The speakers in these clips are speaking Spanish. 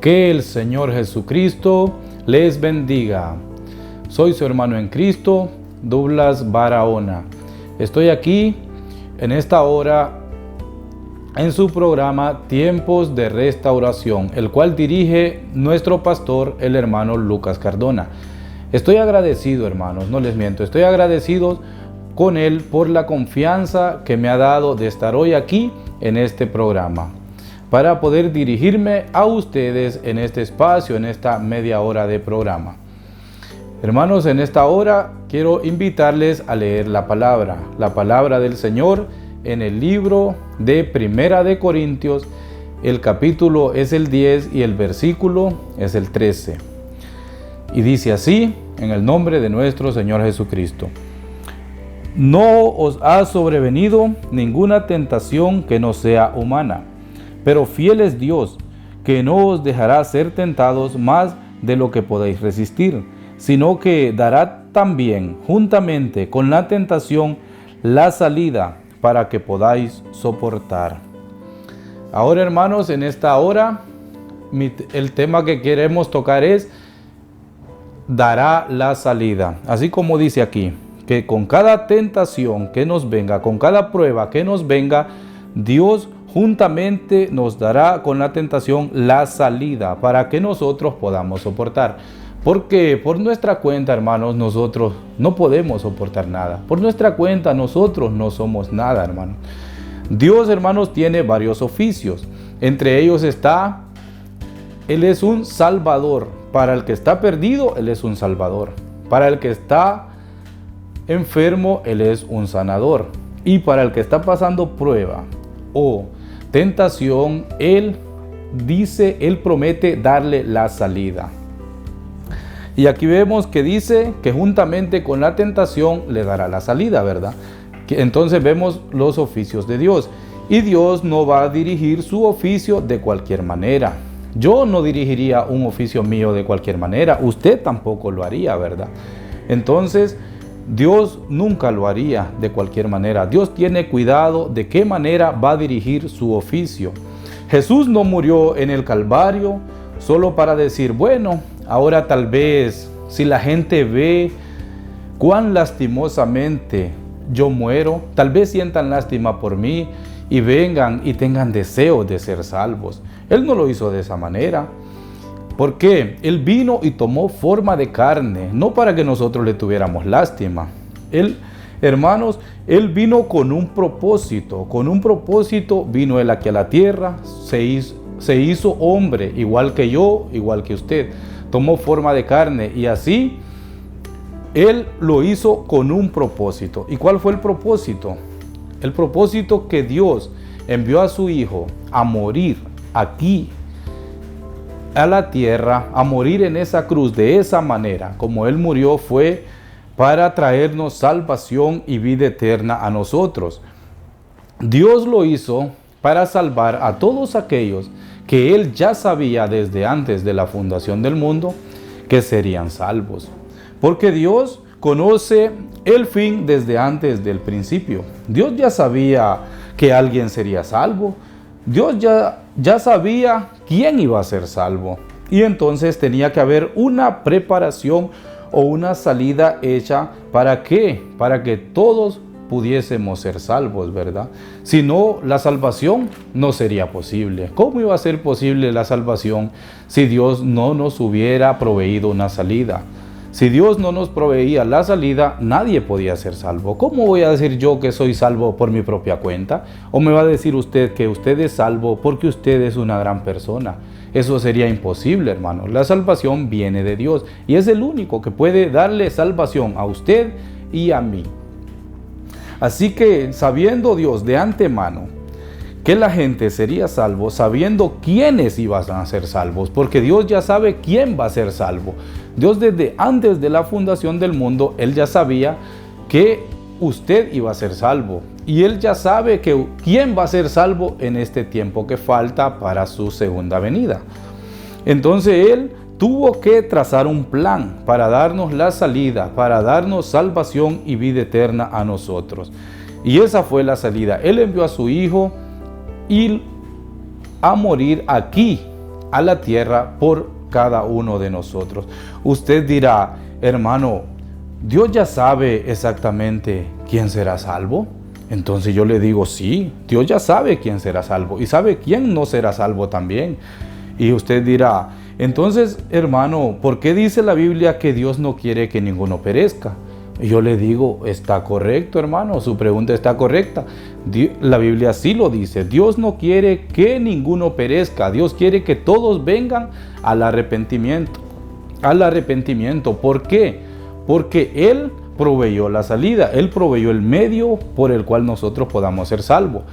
Que el Señor Jesucristo les bendiga. Soy su hermano en Cristo, Douglas Barahona. Estoy aquí en esta hora en su programa Tiempos de Restauración, el cual dirige nuestro pastor, el hermano Lucas Cardona. Estoy agradecido, hermanos, no les miento, estoy agradecido con él por la confianza que me ha dado de estar hoy aquí en este programa, para poder dirigirme a ustedes en este espacio, en esta media hora de programa. Hermanos, en esta hora quiero invitarles a leer la palabra del Señor en el libro de Primera de Corintios. El capítulo es el 10 y el versículo es el 13. Y dice así, en el nombre de nuestro Señor Jesucristo: No os ha sobrevenido ninguna tentación que no sea humana, pero fiel es Dios, que no os dejará ser tentados más de lo que podéis resistir, sino que dará también, juntamente con la tentación, la salida para que podáis soportar. Ahora, hermanos, en esta hora, el tema que queremos tocar es: dará la salida. Así como dice aquí, que con cada tentación que nos venga, con cada prueba que nos venga, Dios juntamente nos dará con la tentación la salida para que nosotros podamos soportar. Porque por nuestra cuenta, hermanos, nosotros no podemos soportar nada. Por nuestra cuenta nosotros no somos nada, hermanos. Dios, hermanos, tiene varios oficios. Entre ellos está, Él es un salvador. Para el que está perdido, Él es un salvador. Para el que está enfermo, Él es un sanador. Y para el que está pasando prueba o tentación, Él promete darle la salida. Y aquí vemos que dice que juntamente con la tentación le dará la salida, ¿verdad? Entonces vemos los oficios de Dios. Y Dios no va a dirigir su oficio de cualquier manera. Yo no dirigiría un oficio mío de cualquier manera. Usted tampoco lo haría, ¿verdad? Entonces, Dios nunca lo haría de cualquier manera. Dios tiene cuidado de qué manera va a dirigir su oficio. Jesús no murió en el Calvario solo para decir, bueno, ahora tal vez si la gente ve cuán lastimosamente yo muero, tal vez sientan lástima por mí y vengan y tengan deseo de ser salvos. Él no lo hizo de esa manera. ¿Por qué? Él vino y tomó forma de carne, no para que nosotros le tuviéramos lástima. Él, hermanos, Él vino con un propósito. Con un propósito vino Él aquí a la tierra, se hizo hombre, igual que yo, igual que usted. Tomó forma de carne y así Él lo hizo con un propósito. ¿Y cuál fue el propósito? El propósito que Dios envió a su Hijo a morir aquí a la tierra, a morir en esa cruz de esa manera, como Él murió, fue para traernos salvación y vida eterna a nosotros. Dios lo hizo para salvar a todos aquellos que Él ya sabía desde antes de la fundación del mundo que serían salvos. Porque Dios conoce el fin desde antes del principio. Dios ya sabía que alguien sería salvo. Dios ya sabía quién iba a ser salvo. Y entonces tenía que haber una preparación o una salida hecha. ¿Para qué? Para que todos pudiésemos ser salvos, ¿verdad? Si no, la salvación no sería posible. ¿Cómo iba a ser posible la salvación si Dios no nos hubiera proveído una salida? Si Dios no nos proveía la salida, nadie podía ser salvo. ¿Cómo voy a decir yo que soy salvo por mi propia cuenta? ¿O me va a decir usted que usted es salvo porque usted es una gran persona? Eso sería imposible, hermano. La salvación viene de Dios y es el único que puede darle salvación a usted y a mí. Así que, sabiendo Dios de antemano que la gente sería salvo, sabiendo quiénes iban a ser salvos, porque Dios ya sabe quién va a ser salvo. Dios desde antes de la fundación del mundo, Él ya sabía que usted iba a ser salvo. Y Él ya sabe quién va a ser salvo en este tiempo que falta para su segunda venida. Entonces Él tuvo que trazar un plan para darnos la salida, para darnos salvación y vida eterna a nosotros. Y esa fue la salida. Él envió a su Hijo a morir aquí a la tierra por cada uno de nosotros. Usted dirá, hermano, ¿Dios ya sabe exactamente quién será salvo? Entonces yo le digo, sí, Dios ya sabe quién será salvo y sabe quién no será salvo también. Y usted dirá, entonces, hermano, ¿por qué dice la Biblia que Dios no quiere que ninguno perezca? Y yo le digo, está correcto, hermano, su pregunta está correcta. La Biblia sí lo dice, Dios no quiere que ninguno perezca, Dios quiere que todos vengan al arrepentimiento. Al arrepentimiento, ¿por qué? Porque Él proveyó la salida, Él proveyó el medio por el cual nosotros podamos ser salvos.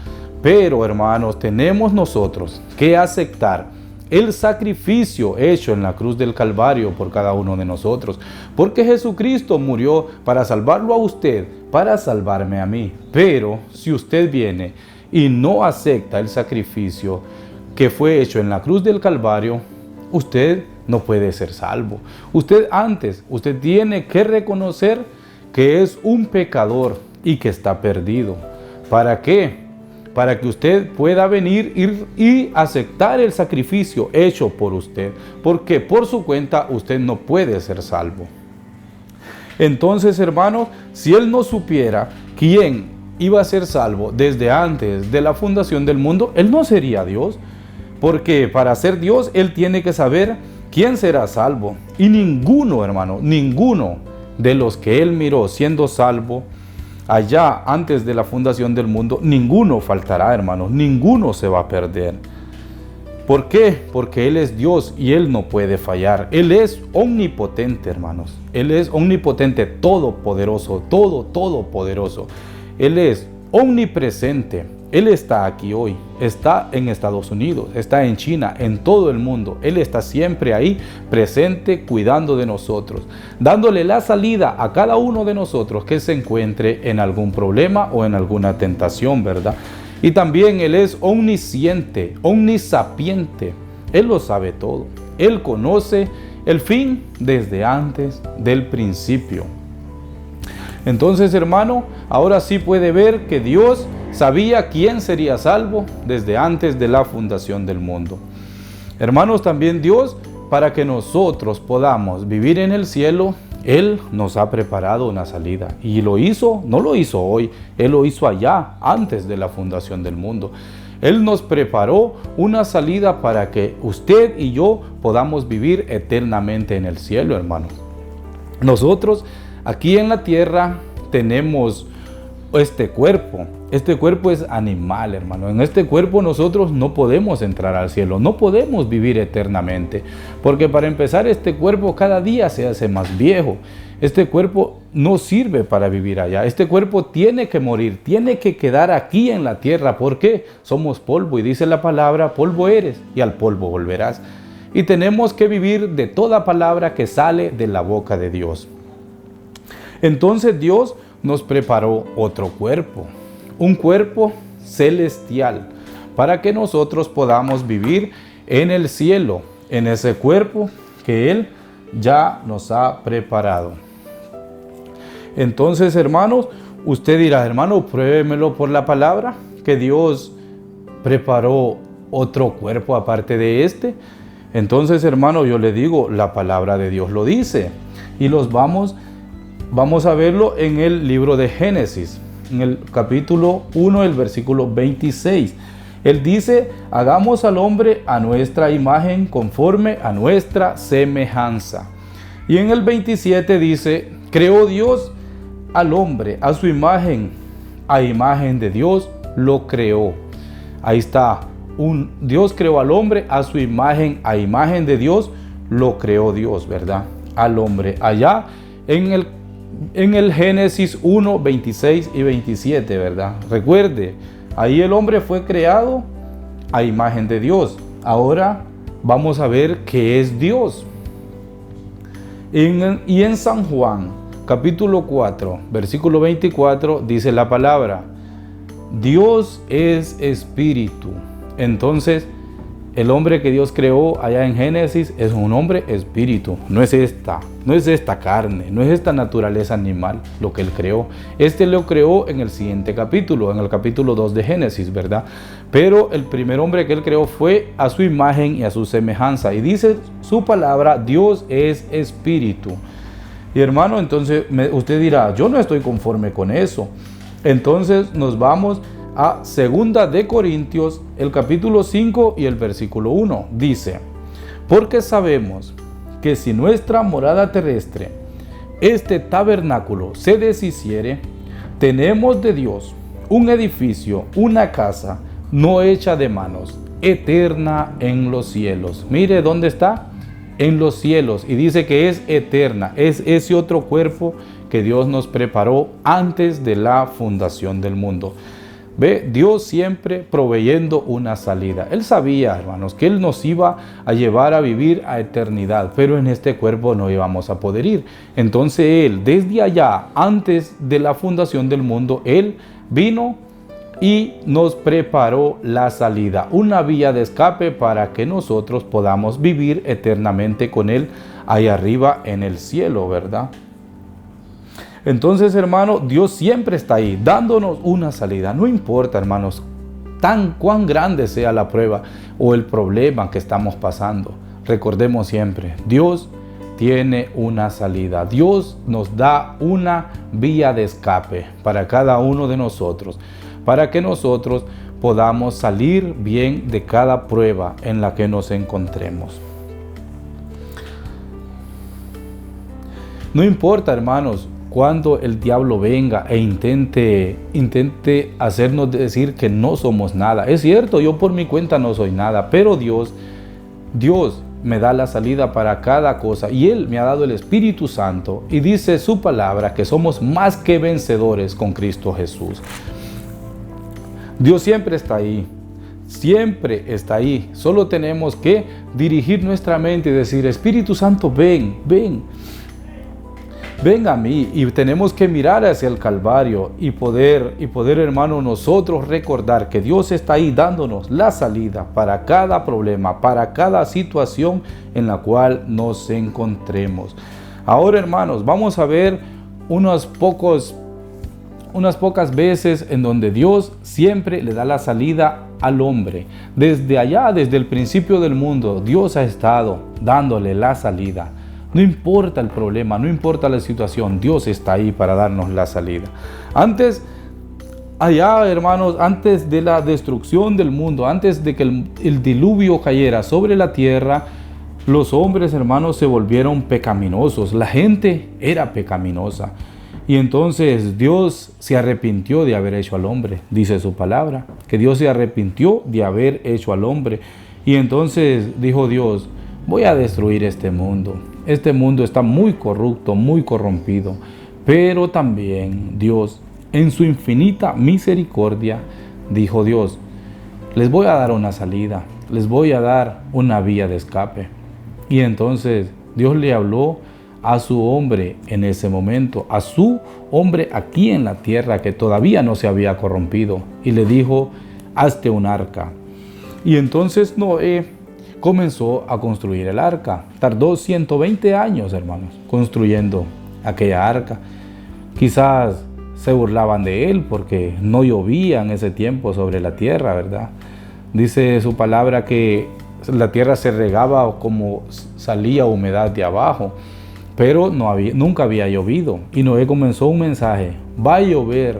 Pero, hermanos, tenemos nosotros que aceptar el sacrificio hecho en la cruz del Calvario por cada uno de nosotros, porque Jesucristo murió para salvarlo a usted, para salvarme a mí. Pero si usted viene y no acepta el sacrificio que fue hecho en la cruz del Calvario, usted no puede ser salvo. Usted tiene que reconocer que es un pecador y que está perdido. ¿Para qué? Para que usted pueda venir y aceptar el sacrificio hecho por usted, porque por su cuenta usted no puede ser salvo. Entonces, hermano, si él no supiera quién iba a ser salvo desde antes de la fundación del mundo, él no sería Dios, porque para ser Dios él tiene que saber quién será salvo. Y ninguno, hermano, ninguno de los que él miró siendo salvo allá antes de la fundación del mundo, ninguno faltará, hermanos, ninguno se va a perder. ¿Por qué? Porque Él es Dios y Él no puede fallar. Él es omnipotente, hermanos. Él es omnipotente, todopoderoso, todopoderoso. Él es omnipresente. Él está aquí hoy, está en Estados Unidos, está en China, en todo el mundo. Él está siempre ahí, presente, cuidando de nosotros, dándole la salida a cada uno de nosotros que se encuentre en algún problema o en alguna tentación, ¿verdad? Y también Él es omnisciente, omnisapiente. Él lo sabe todo. Él conoce el fin desde antes del principio. Entonces, hermano, ahora sí puede ver que Dios sabía quién sería salvo desde antes de la fundación del mundo. Hermanos, también Dios, para que nosotros podamos vivir en el cielo, Él nos ha preparado una salida. Y lo hizo, no lo hizo hoy, Él lo hizo allá, antes de la fundación del mundo. Él nos preparó una salida para que usted y yo podamos vivir eternamente en el cielo, hermanos. Nosotros aquí en la tierra tenemos este cuerpo. Este cuerpo es animal, hermano. En este cuerpo nosotros no podemos entrar al cielo, no podemos vivir eternamente. Porque para empezar, este cuerpo cada día se hace más viejo. Este cuerpo no sirve para vivir allá. Este cuerpo tiene que morir, tiene que quedar aquí en la tierra. ¿Por qué? Somos polvo y dice la palabra, polvo eres y al polvo volverás. Y tenemos que vivir de toda palabra que sale de la boca de Dios. Entonces Dios nos preparó otro cuerpo, un cuerpo celestial, para que nosotros podamos vivir en el cielo, en ese cuerpo que Él ya nos ha preparado. Entonces, hermanos, usted dirá, hermano, pruébemelo por la palabra, que Dios preparó otro cuerpo aparte de este. Entonces, hermano, yo le digo, la palabra de Dios lo dice, y vamos a verlo en el libro de Génesis, en el capítulo 1, el versículo 26. Él dice, hagamos al hombre a nuestra imagen, conforme a nuestra semejanza. Y en el 27 dice, creó Dios al hombre a su imagen, a imagen de Dios lo creó. Ahí está, Dios creó al hombre a su imagen, a imagen de Dios lo creó Dios, ¿verdad? Al hombre, allá en el Génesis 1, 26 y 27, ¿verdad? Recuerde, ahí el hombre fue creado a imagen de Dios. Ahora vamos a ver qué es Dios. Y en San Juan, capítulo 4, versículo 24, dice la palabra, Dios es espíritu. Entonces, El hombre que Dios creó allá en Génesis es un hombre espíritu, no es esta carne, no es esta naturaleza animal lo que Él creó. Lo creó en el siguiente capítulo, en el capítulo 2 de Génesis, ¿verdad? Pero el primer hombre que Él creó fue a su imagen y a su semejanza. Y dice su palabra, Dios es espíritu. Y hermano, entonces usted dirá, yo no estoy conforme con eso. Entonces nos vamos a 2 de Corintios, el capítulo 5 y el versículo 1. Dice, porque sabemos que si nuestra morada terrestre, este tabernáculo, se deshiciere, tenemos de Dios un edificio, una casa, no hecha de manos, eterna en los cielos. Mire dónde está, en los cielos, y dice que es eterna, es ese otro cuerpo que Dios nos preparó antes de la fundación del mundo. Ve, Dios siempre proveyendo una salida. Él sabía, hermanos, que Él nos iba a llevar a vivir a eternidad, pero en este cuerpo no íbamos a poder ir. Entonces Él, desde allá, antes de la fundación del mundo, Él vino y nos preparó la salida, una vía de escape para que nosotros podamos vivir eternamente con Él ahí arriba en el cielo, ¿verdad? Entonces, hermano, Dios siempre está ahí, dándonos una salida. No importa, hermanos, cuán grande sea la prueba o el problema que estamos pasando. Recordemos siempre, Dios tiene una salida. Dios nos da una vía de escape para cada uno de nosotros, para que nosotros podamos salir bien de cada prueba en la que nos encontremos. No importa, hermanos, cuando el diablo venga e intente hacernos decir que no somos nada. Es cierto, yo por mi cuenta no soy nada, pero Dios me da la salida para cada cosa y Él me ha dado el Espíritu Santo y dice su palabra que somos más que vencedores con Cristo Jesús. Dios siempre está ahí. Siempre está ahí. Solo tenemos que dirigir nuestra mente y decir, Espíritu Santo, ven a mí. Y tenemos que mirar hacia el Calvario y poder, hermano, nosotros recordar que Dios está ahí dándonos la salida para cada problema, para cada situación en la cual nos encontremos. Ahora, hermanos, vamos a ver unas pocas veces en donde Dios siempre le da la salida al hombre. Desde allá, desde el principio del mundo, Dios ha estado dándole la salida. No importa el problema, no importa la situación, Dios está ahí para darnos la salida. Antes, allá, hermanos, antes de la destrucción del mundo, antes de que el diluvio cayera sobre la tierra, los hombres, hermanos, se volvieron pecaminosos. La gente era pecaminosa. Y entonces Dios se arrepintió de haber hecho al hombre, dice su palabra, que Dios se arrepintió de haber hecho al hombre. Y entonces dijo Dios, voy a destruir este mundo. Este mundo está muy corrupto, muy corrompido. Pero también Dios, en su infinita misericordia, dijo Dios, les voy a dar una salida, les voy a dar una vía de escape. Y entonces Dios le habló a su hombre en ese momento, a su hombre aquí en la tierra que todavía no se había corrompido, y le dijo, hazte un arca. Y entonces Noé comenzó a construir el arca. Tardó 120 años, hermanos, construyendo aquella arca. Quizás se burlaban de él porque no llovía en ese tiempo sobre la tierra, ¿verdad? Dice su palabra que la tierra se regaba como salía humedad de abajo, pero nunca había llovido. Y Noé comenzó un mensaje, va a llover,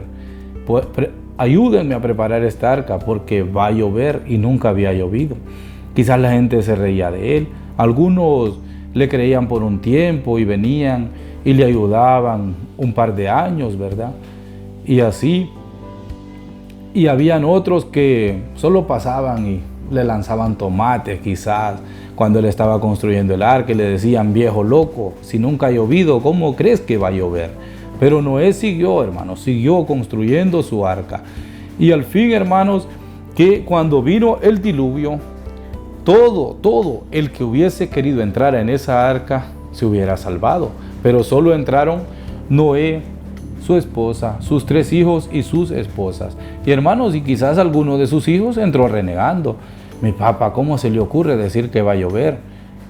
ayúdenme a preparar esta arca porque va a llover, y nunca había llovido. Quizás la gente se reía de él, algunos le creían por un tiempo y venían y le ayudaban un par de años, ¿verdad? Y así, y habían otros que solo pasaban y le lanzaban tomates quizás cuando él estaba construyendo el arca, y le decían, viejo loco, si nunca ha llovido, ¿cómo crees que va a llover? Pero Noé siguió, hermanos, siguió construyendo su arca. Y al fin, hermanos, que cuando vino el diluvio, todo el que hubiese querido entrar en esa arca se hubiera salvado, pero solo entraron Noé, su esposa, sus 3 hijos y sus esposas. Y hermanos, y quizás alguno de sus hijos entró renegando. mi papá, ¿cómo se le ocurre decir que va a llover?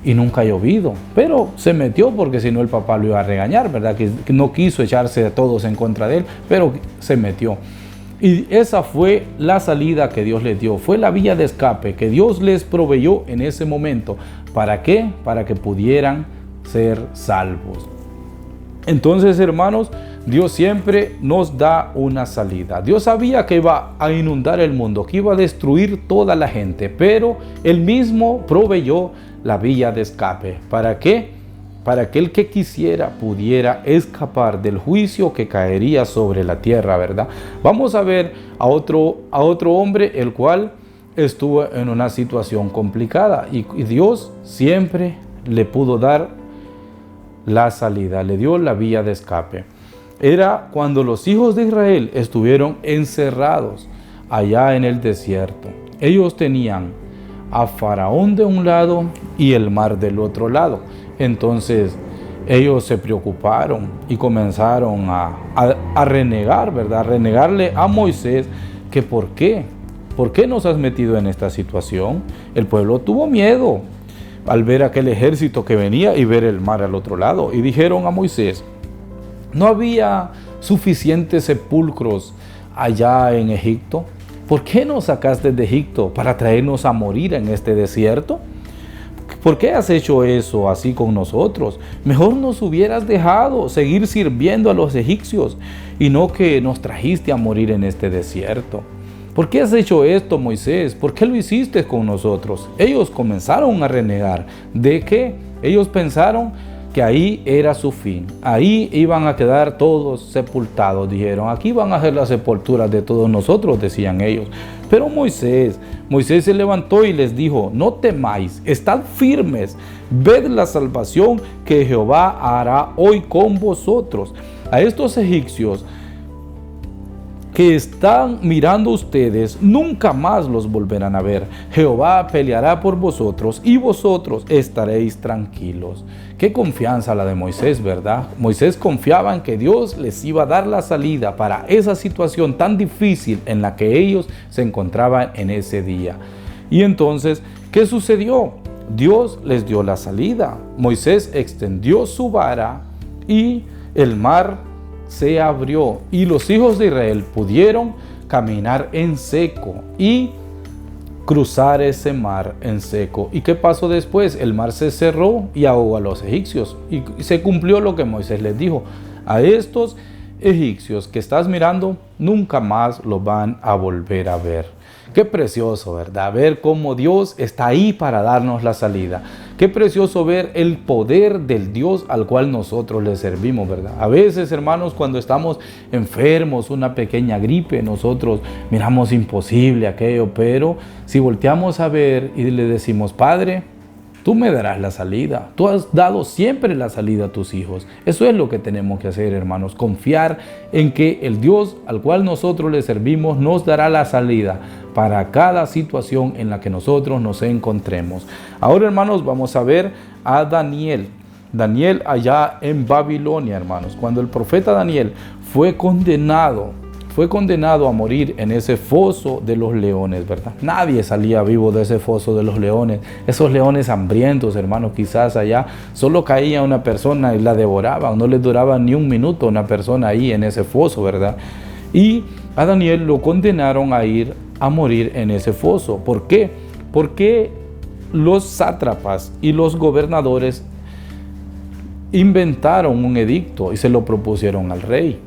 Y nunca ha llovido. Pero se metió porque si no el papá lo iba a regañar, ¿verdad? Que no quiso echarse a todos en contra de él, pero se metió. Y esa fue la salida que Dios les dio. Fue la vía de escape que Dios les proveyó en ese momento. ¿Para qué? Para que pudieran ser salvos. Entonces, hermanos, Dios siempre nos da una salida. Dios sabía que iba a inundar el mundo, que iba a destruir toda la gente, pero Él mismo proveyó la vía de escape. ¿Para qué? Para que el que quisiera pudiera escapar del juicio que caería sobre la tierra, ¿verdad? Vamos a ver a otro hombre, el cual estuvo en una situación complicada y Dios siempre le pudo dar la salida, le dio la vía de escape. Era cuando los hijos de Israel estuvieron encerrados allá en el desierto. Ellos tenían a Faraón de un lado y el mar del otro lado. Entonces ellos se preocuparon y comenzaron a renegar, ¿verdad? A renegarle a Moisés que ¿por qué? ¿Por qué nos has metido en esta situación? El pueblo tuvo miedo al ver aquel ejército que venía y ver el mar al otro lado. Y dijeron a Moisés, ¿no había suficientes sepulcros allá en Egipto? ¿Por qué nos sacaste de Egipto para traernos a morir en este desierto? ¿Por qué has hecho eso así con nosotros? Mejor nos hubieras dejado seguir sirviendo a los egipcios y no que nos trajiste a morir en este desierto. ¿Por qué has hecho esto, Moisés? ¿Por qué lo hiciste con nosotros? Ellos comenzaron a renegar. ¿De qué? Ellos pensaron que ahí era su fin. Ahí iban a quedar todos sepultados. Dijeron, aquí van a ser las sepulturas de todos nosotros, decían ellos. Pero Moisés se levantó y les dijo, no temáis, estad firmes, ved la salvación que Jehová hará hoy con vosotros. A estos egipcios que están mirando ustedes, nunca más los volverán a ver. Jehová peleará por vosotros y vosotros estaréis tranquilos. Qué confianza la de Moisés, ¿verdad? Moisés confiaba en que Dios les iba a dar la salida para esa situación tan difícil en la que ellos se encontraban en ese día. Y entonces, ¿qué sucedió? Dios les dio la salida. Moisés extendió su vara y el mar se abrió y los hijos de Israel pudieron caminar en seco y cruzar ese mar en seco. ¿Y qué pasó después? El mar se cerró y ahogó a los egipcios y se cumplió lo que Moisés les dijo. A estos egipcios que estás mirando, nunca más los van a volver a ver. Qué precioso, ¿verdad? Ver cómo Dios está ahí para darnos la salida. Qué precioso ver el poder del Dios al cual nosotros le servimos, ¿verdad? A veces, hermanos, cuando estamos enfermos, una pequeña gripe, nosotros miramos imposible aquello, pero si volteamos a ver y le decimos, Padre, tú me darás la salida. Tú has dado siempre la salida a tus hijos. Eso es lo que tenemos que hacer, hermanos. Confiar en que el Dios al cual nosotros le servimos nos dará la salida para cada situación en la que nosotros nos encontremos. Ahora, hermanos, vamos a ver a Daniel. Daniel allá en Babilonia, hermanos. Cuando el profeta Daniel fue condenado a morir en ese foso de los leones, ¿verdad? Nadie salía vivo de ese foso de los leones. Esos leones hambrientos, hermanos, quizás allá solo caía una persona y la devoraban. No les duraba ni un minuto una persona ahí en ese foso, ¿verdad? Y a Daniel lo condenaron a ir a morir en ese foso. ¿Por qué? Porque los sátrapas y los gobernadores inventaron un edicto y se lo propusieron al rey,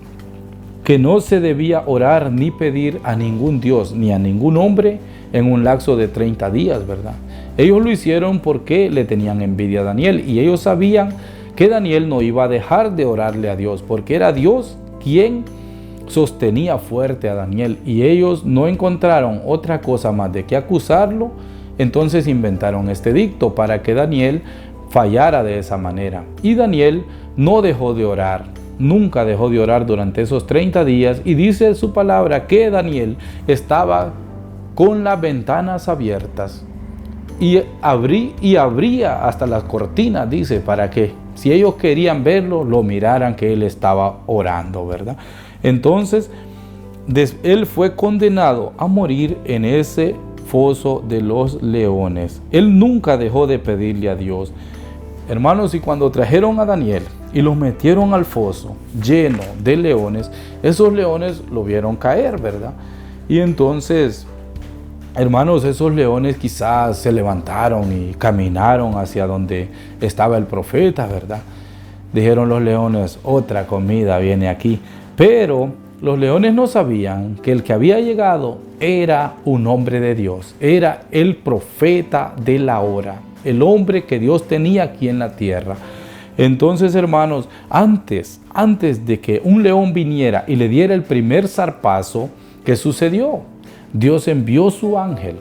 que no se debía orar ni pedir a ningún Dios ni a ningún hombre en un lapso de 30 días, ¿verdad? Ellos lo hicieron porque le tenían envidia a Daniel y ellos sabían que Daniel no iba a dejar de orarle a Dios porque era Dios quien sostenía fuerte a Daniel y ellos no encontraron otra cosa más de que acusarlo. Entonces inventaron este edicto para que Daniel fallara de esa manera. Y Daniel no dejó de orar. Nunca dejó de orar durante esos 30 días y dice su palabra que Daniel estaba con las ventanas abiertas y abría hasta las cortinas, dice, para que si ellos querían verlo, lo miraran que él estaba orando, ¿verdad? Entonces, él fue condenado a morir en ese foso de los leones. Él nunca dejó de pedirle a Dios. Hermanos, y cuando trajeron a Daniel y los metieron al foso lleno de leones, esos leones lo vieron caer, ¿verdad? Y entonces, hermanos, esos leones quizás se levantaron y caminaron hacia donde estaba el profeta, ¿verdad? Dijeron los leones, otra comida viene aquí. Pero los leones no sabían que el que había llegado era un hombre de Dios, era el profeta de la hora, el hombre que Dios tenía aquí en la tierra. Entonces, hermanos, antes de que un león viniera y le diera el primer zarpazo, ¿qué sucedió? Dios envió su ángel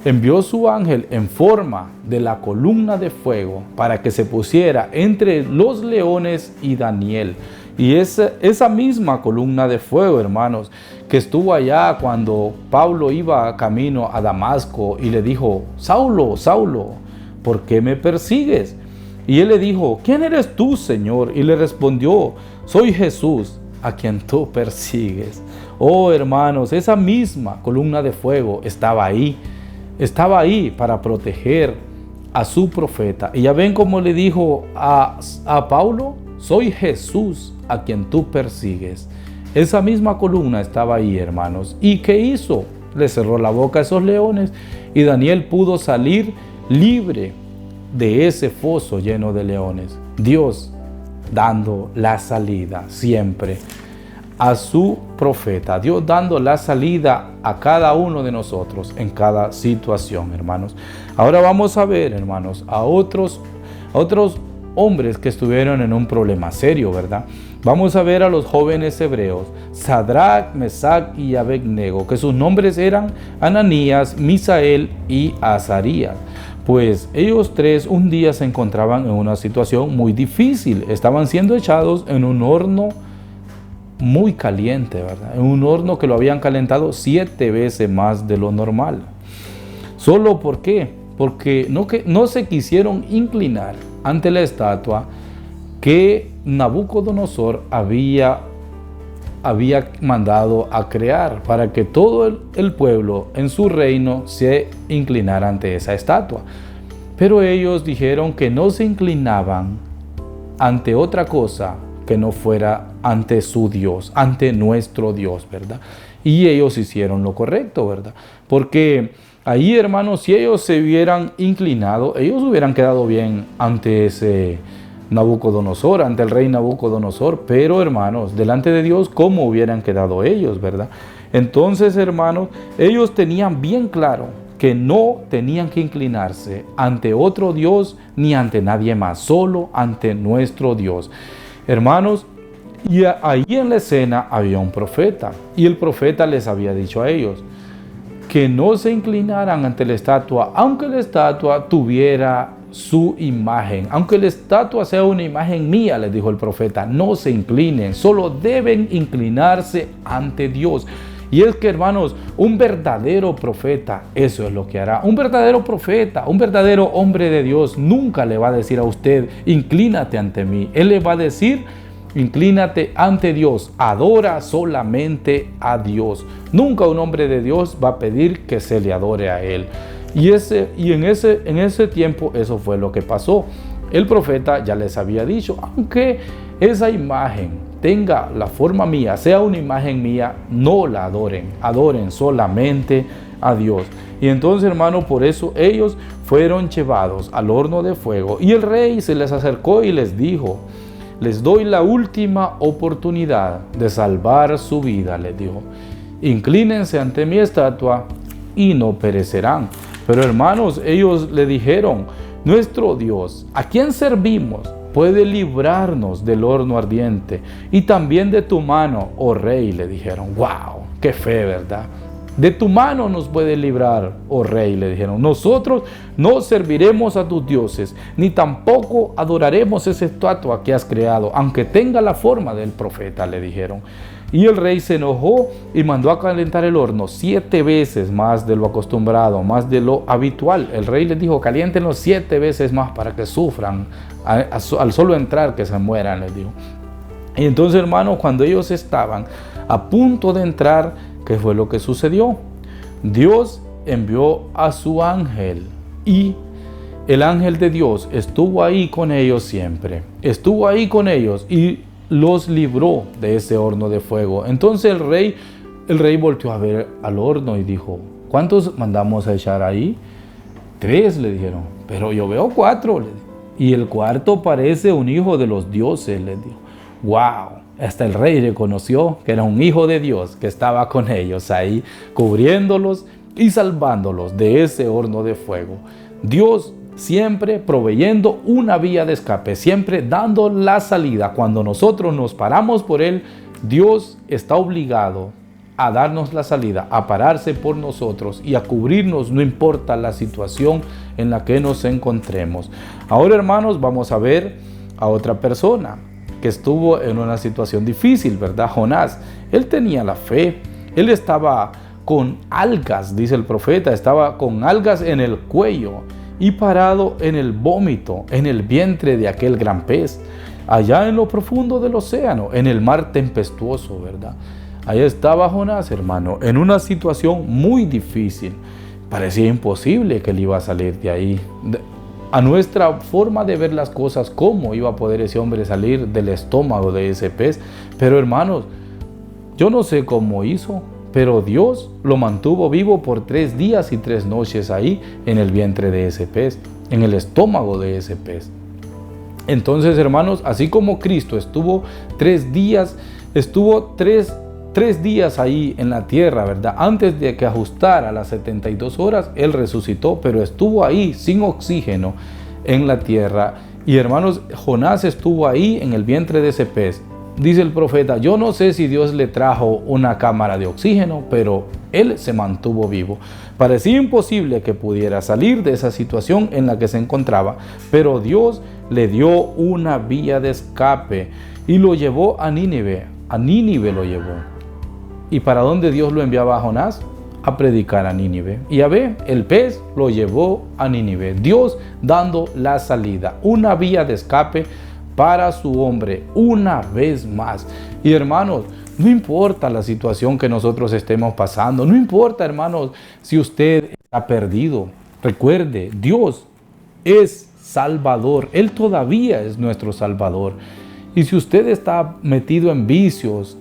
en forma de la columna de fuego para que se pusiera entre los leones y Daniel. Y esa misma columna de fuego, hermanos, que estuvo allá cuando Pablo iba camino a Damasco y le dijo, Saulo, Saulo, ¿por qué me persigues? Y él le dijo, ¿quién eres tú, Señor? Y le respondió, soy Jesús, a quien tú persigues. Oh, hermanos, esa misma columna de fuego estaba ahí para proteger a su profeta. Y ya ven cómo le dijo a Pablo, soy Jesús a quien tú persigues. Esa misma columna estaba ahí, hermanos. ¿Y qué hizo? Le cerró la boca a esos leones y Daniel pudo salir libre de ese foso lleno de leones. Dios dando la salida siempre a su profeta, Dios dando la salida a cada uno de nosotros en cada situación, hermanos. Ahora vamos a ver, hermanos, a otros hombres que estuvieron en un problema serio, ¿verdad? Vamos a ver a los jóvenes hebreos, Sadrach, Mesach y Abednego, que sus nombres eran Ananías, Misael y Azarías. Pues ellos tres un día se encontraban en una situación muy difícil. Estaban siendo echados en un horno muy caliente, ¿verdad? En un horno que lo habían calentado 7 veces más de lo normal. ¿Solo por qué? Porque no se quisieron inclinar ante la estatua que Nabucodonosor había mandado a crear para que todo el pueblo en su reino se inclinara ante esa estatua. Pero ellos dijeron que no se inclinaban ante otra cosa que no fuera ante su Dios, ante nuestro Dios, ¿verdad? Y ellos hicieron lo correcto, ¿verdad? Porque ahí, hermanos, si ellos se hubieran inclinado, ellos hubieran quedado bien ante ese Nabucodonosor, ante el rey Nabucodonosor, pero hermanos, delante de Dios, ¿cómo hubieran quedado ellos, verdad? Entonces, hermanos, ellos tenían bien claro que no tenían que inclinarse ante otro Dios ni ante nadie más, solo ante nuestro Dios. Hermanos, y ahí en la escena había un profeta, y el profeta les había dicho a ellos que no se inclinaran ante la estatua, aunque la estatua tuviera su imagen, aunque la estatua sea una imagen mía, les dijo el profeta, no se inclinen, solo deben inclinarse ante Dios. Y es que, hermanos, un verdadero profeta, eso es lo que hará. Un verdadero profeta, un verdadero hombre de Dios, nunca le va a decir a usted, inclínate ante mí. Él le va a decir, inclínate ante Dios, adora solamente a Dios. Nunca un hombre de Dios va a pedir que se le adore a Él. Y en ese tiempo eso fue lo que pasó. El profeta ya les había dicho, aunque esa imagen tenga la forma mía, sea una imagen mía, no la adoren, adoren solamente a Dios. Y entonces, hermano, por eso ellos fueron llevados al horno de fuego. Y el rey se les acercó y les dijo, les doy la última oportunidad de salvar su vida, les dijo. Inclínense ante mi estatua y no perecerán. Pero hermanos, ellos le dijeron, nuestro Dios, ¿a quién servimos? Puede librarnos del horno ardiente y también de tu mano, oh rey, le dijeron. ¡Wow! ¡Qué fe!, ¿verdad? De tu mano nos puede librar, oh rey, le dijeron. Nosotros no serviremos a tus dioses, ni tampoco adoraremos esa estatua que has creado, aunque tenga la forma del profeta, le dijeron. Y el rey se enojó y mandó a calentar el horno 7 veces más de lo acostumbrado, más de lo habitual. El rey les dijo, caliéntenlo 7 veces más para que sufran, al solo entrar que se mueran, les dijo. Y entonces, hermanos, cuando ellos estaban a punto de entrar, ¿qué fue lo que sucedió? Dios envió a su ángel y el ángel de Dios estuvo ahí con ellos siempre. Estuvo ahí con ellos y los libró de ese horno de fuego. Entonces el rey volteó a ver al horno y dijo, ¿cuántos mandamos a echar ahí? 3, le dijeron, pero yo veo 4. Y el cuarto parece un hijo de los dioses, les dijo. ¡Wow! Hasta el rey reconoció que era un hijo de Dios que estaba con ellos ahí, cubriéndolos y salvándolos de ese horno de fuego. Dios siempre proveyendo una vía de escape, siempre dando la salida. Cuando nosotros nos paramos por Él, Dios está obligado a darnos la salida, a pararse por nosotros y a cubrirnos, no importa la situación en la que nos encontremos. Ahora, hermanos, vamos a ver a otra persona que estuvo en una situación difícil, ¿verdad? Jonás, él tenía la fe, él estaba con algas, dice el profeta, estaba con algas en el cuello y parado en el vómito, en el vientre de aquel gran pez, allá en lo profundo del océano, en el mar tempestuoso, ¿verdad? Ahí estaba Jonás, hermano, en una situación muy difícil. Parecía imposible que él iba a salir de ahí. A nuestra forma de ver las cosas, ¿cómo iba a poder ese hombre salir del estómago de ese pez? Pero hermanos, yo no sé cómo hizo, pero Dios lo mantuvo vivo por 3 días y 3 noches ahí en el vientre de ese pez, en el estómago de ese pez. Entonces, hermanos, así como Cristo estuvo 3 días, estuvo 3 días ahí en la tierra, ¿verdad? Antes de que ajustara las 72 horas, Él resucitó, pero estuvo ahí sin oxígeno en la tierra. Y hermanos, Jonás estuvo ahí en el vientre de ese pez. Dice el profeta, yo no sé si Dios le trajo una cámara de oxígeno, pero él se mantuvo vivo. Parecía imposible que pudiera salir de esa situación en la que se encontraba, pero Dios le dio una vía de escape y lo llevó a Nínive. A Nínive lo llevó. ¿Y para dónde Dios lo enviaba a Jonás? A predicar a Nínive. Y a ver, el pez lo llevó a Nínive. Dios dando la salida, una vía de escape para su hombre, una vez más. Y hermanos, no importa la situación que nosotros estemos pasando, no importa, hermanos, si usted está perdido. Recuerde, Dios es Salvador. Él todavía es nuestro Salvador. Y si usted está metido en vicios,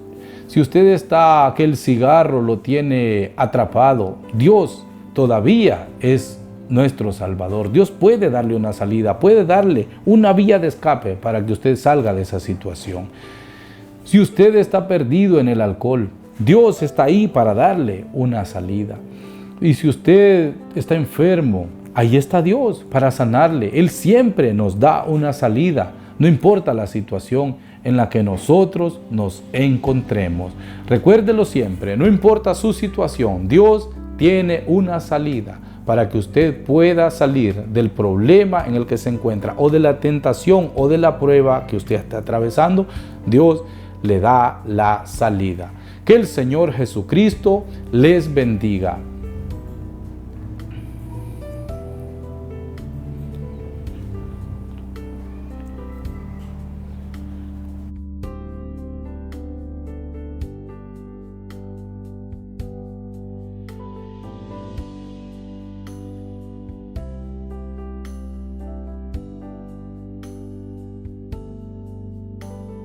si usted está, que el cigarro lo tiene atrapado, Dios todavía es nuestro Salvador. Dios puede darle una salida, puede darle una vía de escape para que usted salga de esa situación. Si usted está perdido en el alcohol, Dios está ahí para darle una salida. Y si usted está enfermo, ahí está Dios para sanarle. Él siempre nos da una salida, no importa la situación en la que nosotros nos encontremos. Recuérdelo siempre, no importa su situación, Dios tiene una salida para que usted pueda salir del problema en el que se encuentra o de la tentación o de la prueba que usted está atravesando. Dios le da la salida. Que el Señor Jesucristo les bendiga.